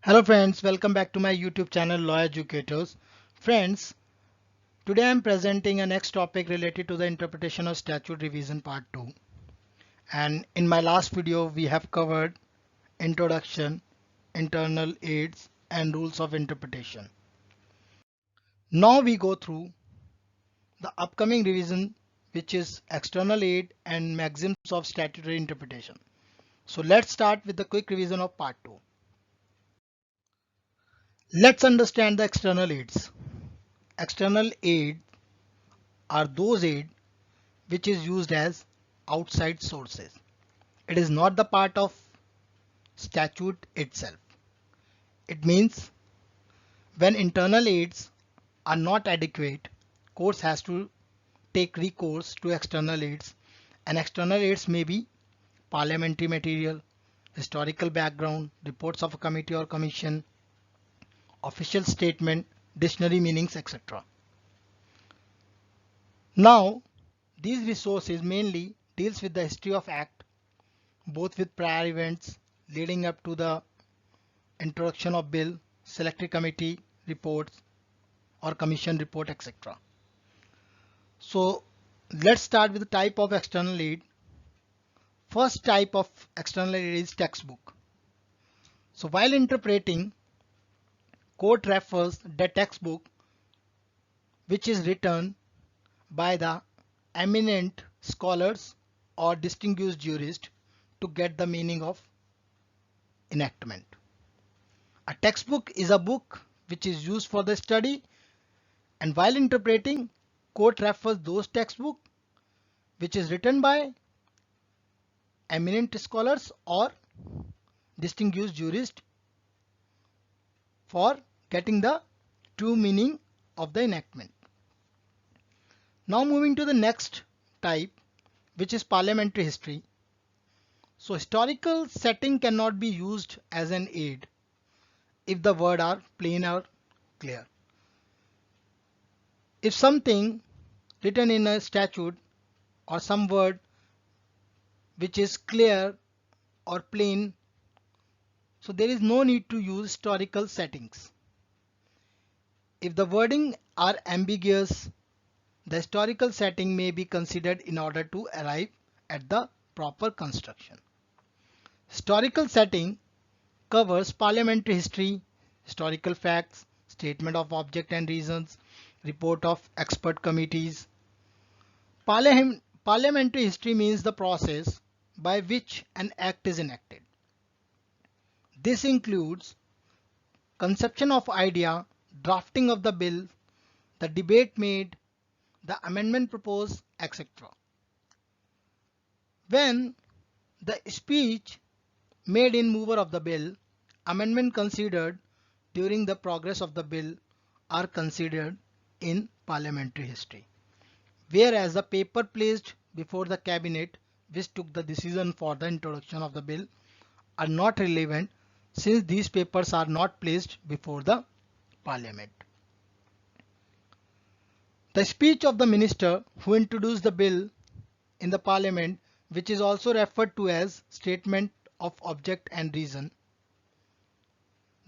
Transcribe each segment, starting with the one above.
Hello friends, welcome back to my YouTube channel Law Educators. Friends, today I am presenting a next topic related to the interpretation of statute revision part 2. And in my last video we have covered introduction, internal aids and rules of interpretation. Now we go through the upcoming revision, which is external aid and maxims of statutory interpretation. So let's start with the quick revision of part 2. Let's understand the external aids. External aid are those aid which is used as outside sources. It is not the part of statute itself. It means when internal aids are not adequate, courts has to take recourse to external aids, and external aids may be parliamentary material, historical background, reports of a committee or commission, official statement, dictionary meanings, etc. Now, these resources mainly deals with the history of act, both with prior events leading up to the introduction of bill, selected committee reports or commission report, etc. So let's start with the type of external aid. First type of external aid is textbook. So while interpreting, court refers the textbook which is written by the eminent scholars or distinguished jurists to get the meaning of enactment. A textbook is a book which is used for the study, and while interpreting, court refers those textbook which is written by eminent scholars or distinguished jurists for getting the true meaning of the enactment. Now moving to the next type, which is parliamentary history. So historical setting cannot be used as an aid if the words are plain or clear. If something written in a statute or some word which is clear or plain, so there is no need to use historical settings. If the wording are ambiguous, the historical setting may be considered in order to arrive at the proper construction. Historical setting covers parliamentary history, historical facts, statement of object and reasons, report of expert committees. Parliamentary history means the process by which an act is enacted. This includes conception of idea, drafting of the bill, the debate made, the amendment proposed, etc. When the speech made in mover of the bill, amendment considered during the progress of the bill are considered in parliamentary history. Whereas the paper placed before the cabinet which took the decision for the introduction of the bill are not relevant, since these papers are not placed before the parliament. The speech of the minister who introduced the bill in the parliament, which is also referred to as statement of object and reason.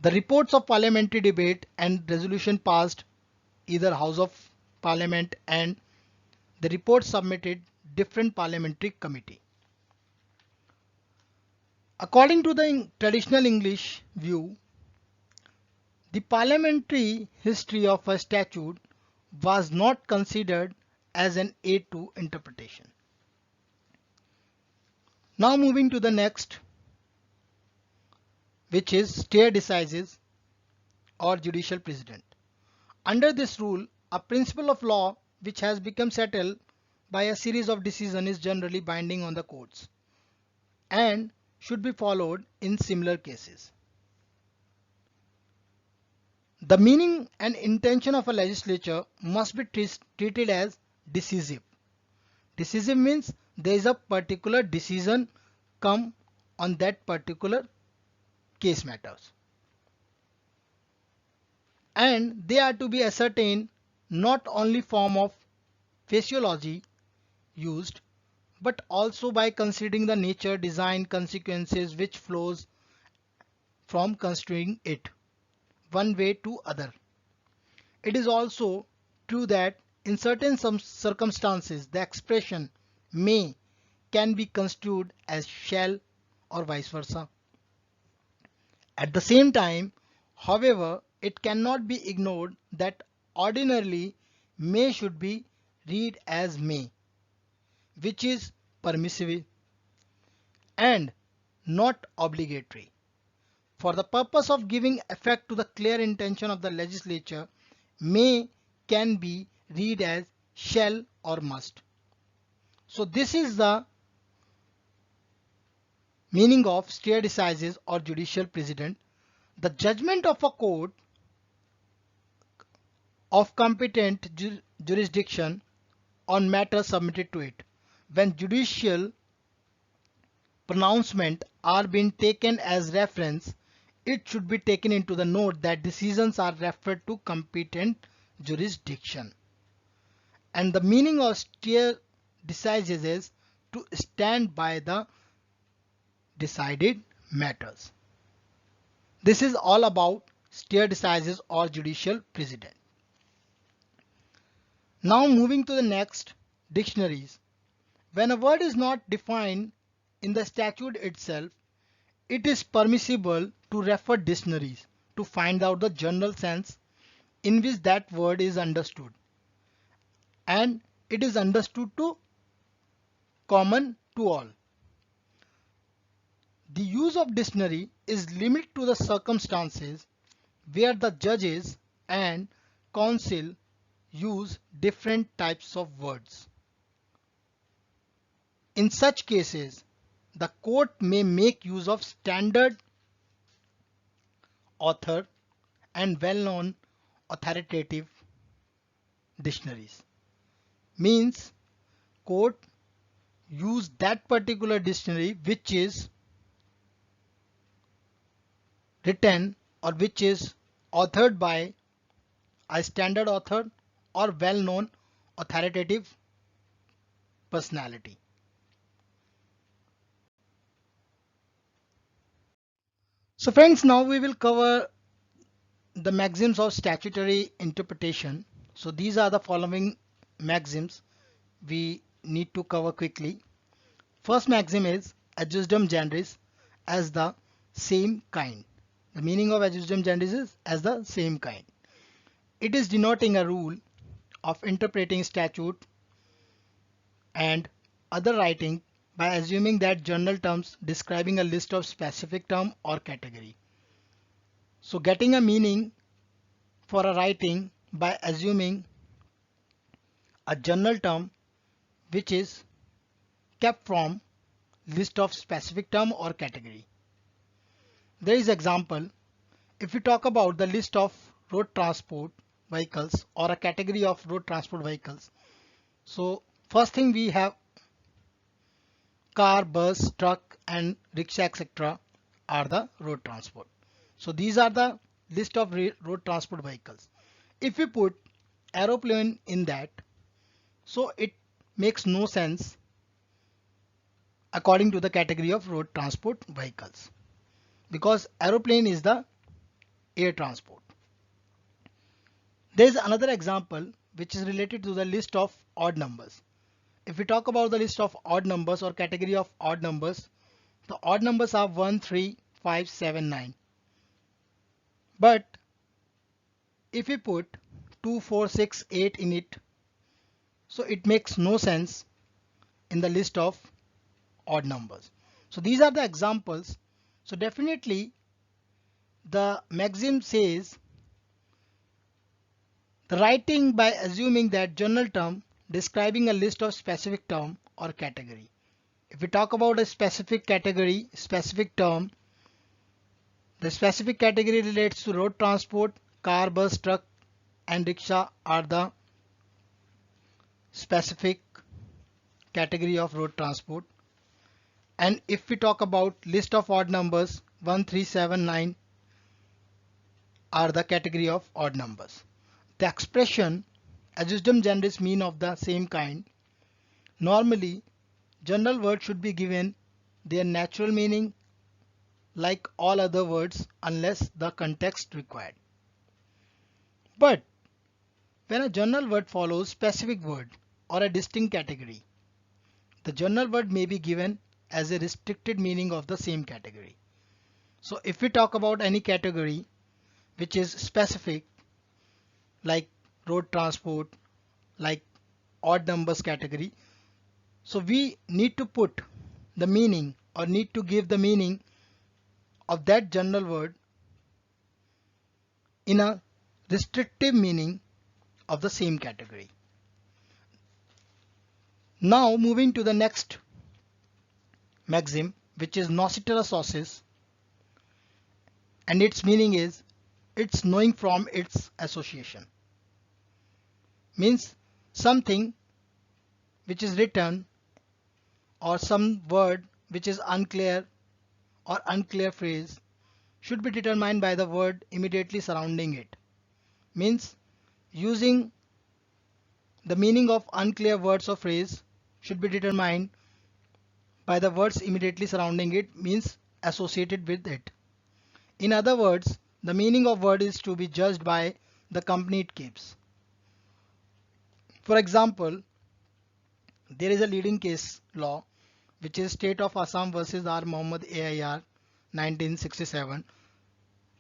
The reports of parliamentary debate and resolution passed either House of Parliament, and the reports submitted different parliamentary committee. According to the traditional English view, the parliamentary history of a statute was not considered as an aid to interpretation. Now moving to the next, which is stare decisis or judicial precedent. Under this rule, a principle of law which has become settled by a series of decisions is generally binding on the courts and should be followed in similar cases. The meaning and intention of a legislature must be treated as decisive. Decisive means there is a particular decision come on that particular case matters, and they are to be ascertained not only form of physiology used, but also by considering the nature, design, consequences which flows from construing it one way to other. It is also true that in certain some circumstances the expression may can be construed as shall or vice versa. At the same time, however, it cannot be ignored that ordinarily may should be read as may, which is permissive and not obligatory. For the purpose of giving effect to the clear intention of the legislature, may can be read as shall or must. So this is the meaning of stare decisis or judicial precedent. The judgment of a court of competent jurisdiction on matters submitted to it. When judicial pronouncements are being taken as reference, it should be taken into the note that decisions are referred to competent jurisdiction. And the meaning of stare decisis is to stand by the decided matters. This is all about stare decisis or judicial precedent. Now moving to the next, dictionaries. When a word is not defined in the statute itself, it is permissible to refer dictionaries to find out the general sense in which that word is understood, and it is understood to common to all. The use of dictionary is limited to the circumstances where the judges and counsel use different types of words. In such cases, the court may make use of standard author and well-known authoritative dictionaries. Means court use that particular dictionary which is written or which is authored by a standard author or well-known authoritative personality. So friends, now we will cover the maxims of statutory interpretation. So these are the following maxims we need to cover quickly. First maxim is adjustum generis as the same kind. The meaning of adjustum generis is as the same kind. It is denoting a rule of interpreting statute and other writing by assuming that general terms describing a list of specific term or category. So getting a meaning for a writing by assuming a general term which is kept from list of specific term or category. There is example, if we talk about the list of road transport vehicles or a category of road transport vehicles. So first thing we have car, bus, truck and rickshaw etc. are the road transport. So these are the list of road transport vehicles. If we put aeroplane in that, so it makes no sense according to the category of road transport vehicles, because aeroplane is the air transport. There is another example which is related to the list of odd numbers. If we talk about the list of odd numbers or category of odd numbers, the odd numbers are 1, 3, 5, 7, 9. But if we put 2, 4, 6, 8 in it, so it makes no sense in the list of odd numbers. So these are the examples. So definitely the maxim says the writing by assuming that general term describing a list of specific term or category. If we talk about a specific category, specific term, the specific category relates to road transport, car, bus, truck and rickshaw are the specific category of road transport. And if we talk about list of odd numbers, 1, 3, 7, 9 are the category of odd numbers. The expression adjustum generis mean of the same kind. Normally, general words should be given their natural meaning like all other words unless the context required. But when a general word follows specific word or a distinct category, the general word may be given as a restricted meaning of the same category. So if we talk about any category which is specific, like road transport, like odd numbers category, so we need to put the meaning or need to give the meaning of that general word in a restrictive meaning of the same category. Now moving to the next maxim, which is nocitera sauces, and its meaning is it's knowing from its association. Means something which is written or some word which is unclear or unclear phrase should be determined by the word immediately surrounding it. Means using the meaning of unclear words or phrase should be determined by the words immediately surrounding it, means associated with it. In other words, the meaning of word is to be judged by the company it keeps. For example, there is a leading case law which is State of Assam versus R. Mohammed AIR 1967,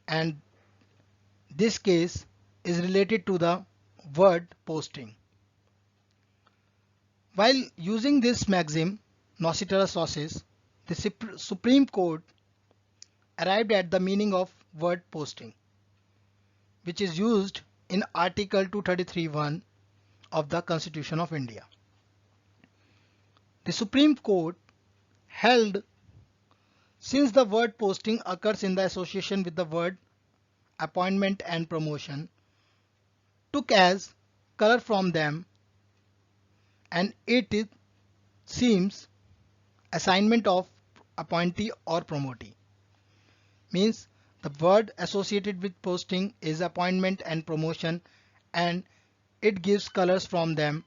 and this case is related to the word posting. While using this maxim, nocitera sauces, the Supreme Court arrived at the meaning of word posting, which is used in Article 233(1) of the Constitution of India. The Supreme Court held, since the word posting occurs in the association with the word appointment and promotion, took as color from them, and it seems assignment of appointee or promotee. Means the word associated with posting is appointment and promotion, and it gives colors from them,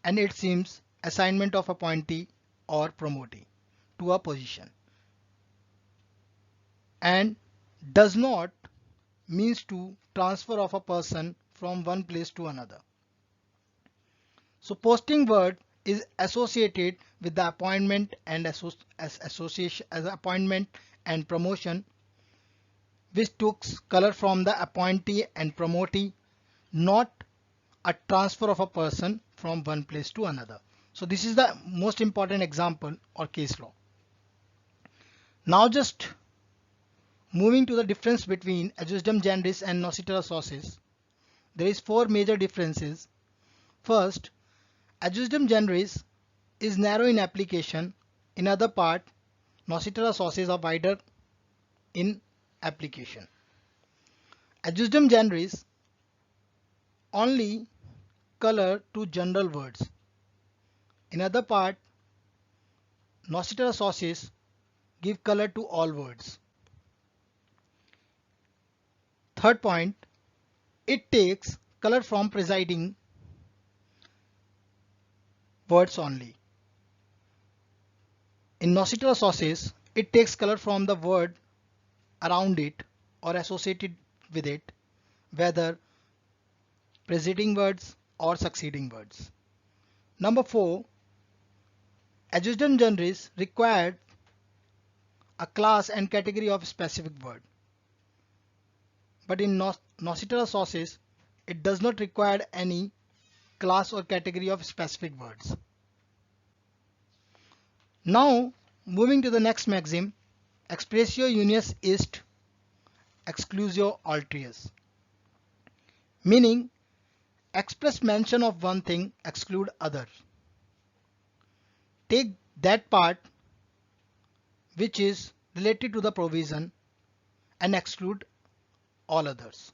and it seems assignment of appointee or promotee to a position, and does not means to transfer of a person from one place to another. So posting word is associated with the appointment and association as appointment and promotion, which took color from the appointee and promotee, not a transfer of a person from one place to another. So this is the most important example or case law. Now just moving to the difference between adjustum generis and nocitera sauces, there is four major differences. First, adjustum generis is narrow in application. In other part, nocitera sauces are wider in application. Adjustum generis only color to general words. In other part, nocitera sauces give color to all words. Third point, it takes color from preceding words only. In nocitera sauces, it takes color from the word around it or associated with it, whether preceding words or succeeding words. Number 4, adjustum generis required a class and category of specific word. But in nocitera sauces, it does not require any class or category of specific words. Now moving to the next maxim, expressio unius est exclusio alterius, meaning express mention of one thing exclude other. Take that part which is related to the provision and exclude all others.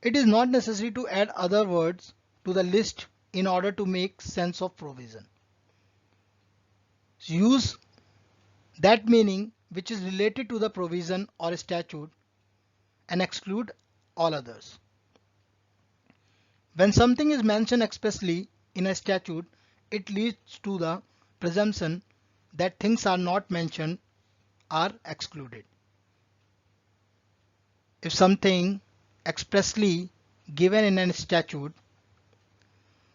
It is not necessary to add other words to the list in order to make sense of provision. Use that meaning which is related to the provision or statute and exclude all others. When something is mentioned expressly in a statute, it leads to the presumption that things are not mentioned are excluded. If something expressly given in a statute,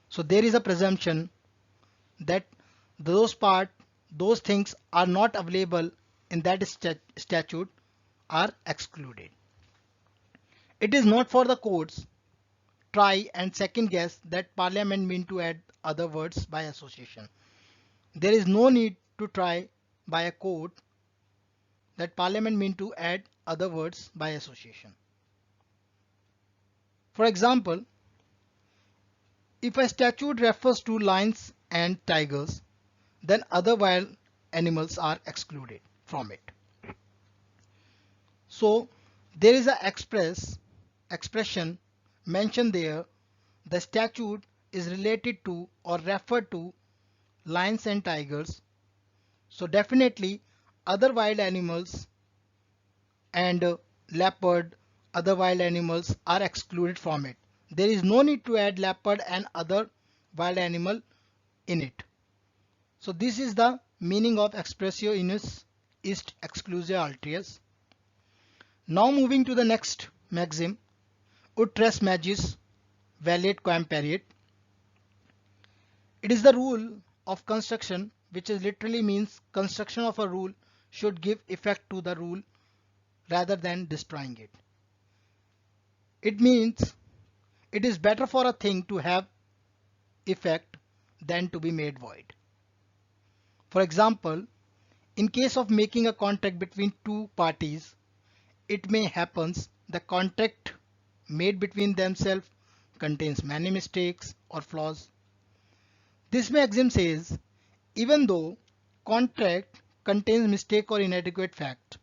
so there is a presumption that those things are not available in that statute are excluded. It is not for the courts try and second guess that Parliament mean to add other words by association. There is no need to try by a court that Parliament mean to add other words by association. For example, if a statute refers to lions and tigers, then other wild animals are excluded from it. So there is an expression mentioned there. The statute is related to or referred to lions and tigers. So definitely other wild animals and leopard, other wild animals are excluded from it. There is no need to add leopard and other wild animal in it. So this is the meaning of expressio unius est exclusio alterius. Now moving to the next maxim, ut res magis valeat quam pereat. It is the rule of construction, which is literally means construction of a rule should give effect to the rule rather than destroying it. It means it is better for a thing to have effect than to be made void. For example, in case of making a contract between two parties, it may happen the contract made between themselves contains many mistakes or flaws. This maxim says, even though contract contains mistake or inadequate fact,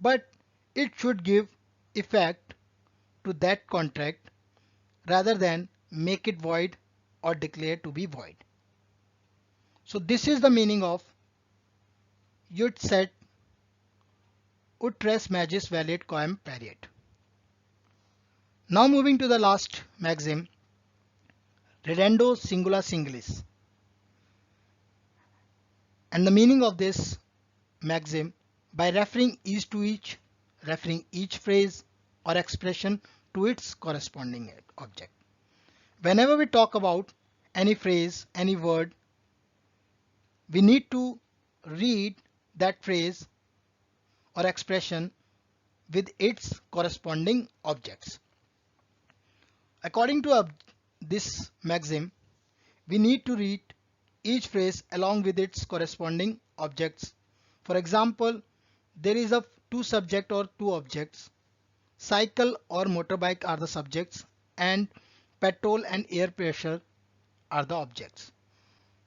but it should give effect to that contract rather than make it void or declare to be void. So this is the meaning of ut res magis valeat quam pereat. Now moving to the last maxim, redendo singula singulis. And the meaning of this maxim, by referring each phrase or expression to its corresponding object. Whenever we talk about any phrase, any word, we need to read that phrase or expression with its corresponding objects. According to this maxim, we need to read each phrase along with its corresponding objects. For example, there is a two subject or two objects. Cycle or motorbike are the subjects and petrol and air pressure are the objects.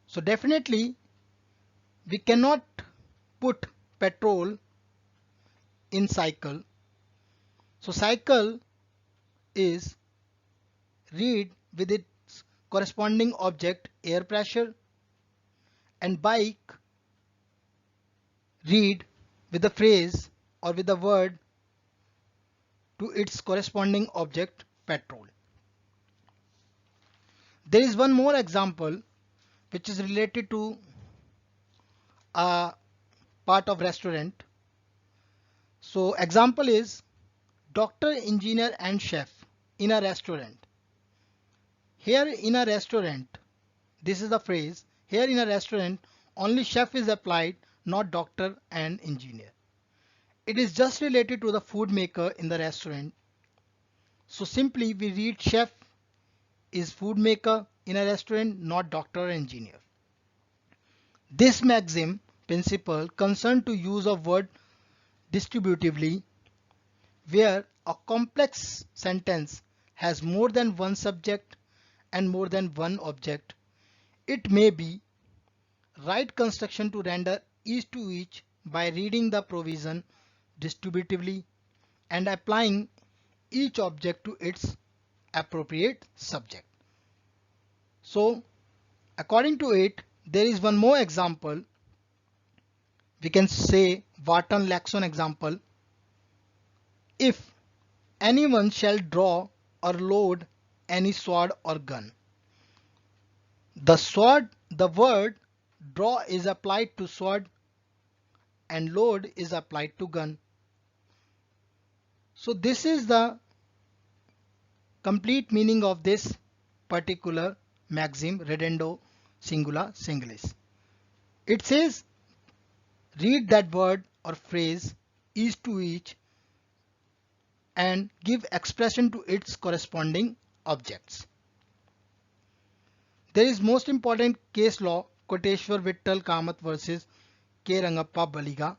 So definitely we cannot put petrol in cycle. So cycle is read with its corresponding object air pressure, and bike read with the phrase or with the word to its corresponding object petrol. There is one more example which is related to a part of restaurant. So example is doctor, engineer and chef in a restaurant. Here in a restaurant, this is the phrase, here in a restaurant only chef is applied, not doctor and engineer. It is just related to the food maker in the restaurant. So simply we read chef is food maker in a restaurant, not doctor or engineer. This maxim principle concerned to use of word distributively, where a complex sentence has more than one subject and more than one object. It may be right construction to render each to each by reading the provision distributively and applying each object to its appropriate subject. So according to it, there is one more example. We can say Wharton Laxon example. If anyone shall draw or load any sword or gun. The word draw is applied to sword and load is applied to gun. So this is the complete meaning of this particular maxim, redendo singula singulis. It says read that word or phrase each to each and give expression to its corresponding objects. There is most important case law, Koteshwar Vittal Kamath versus K. Rangappa Baliga.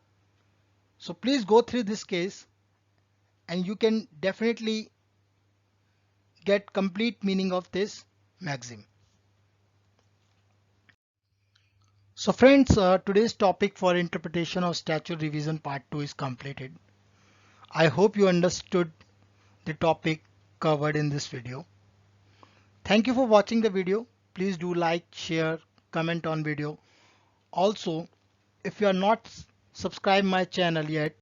So please go through this case and you can definitely get complete meaning of this maxim. So friends, today's topic for interpretation of statute revision part 2 is completed. I hope you understood the topic covered in this video. Thank you for watching the video. Please do like, share, comment on video. Also, if you are not subscribed my channel yet,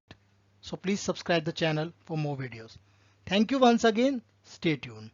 so please subscribe the channel for more videos. Thank you once again. Stay tuned.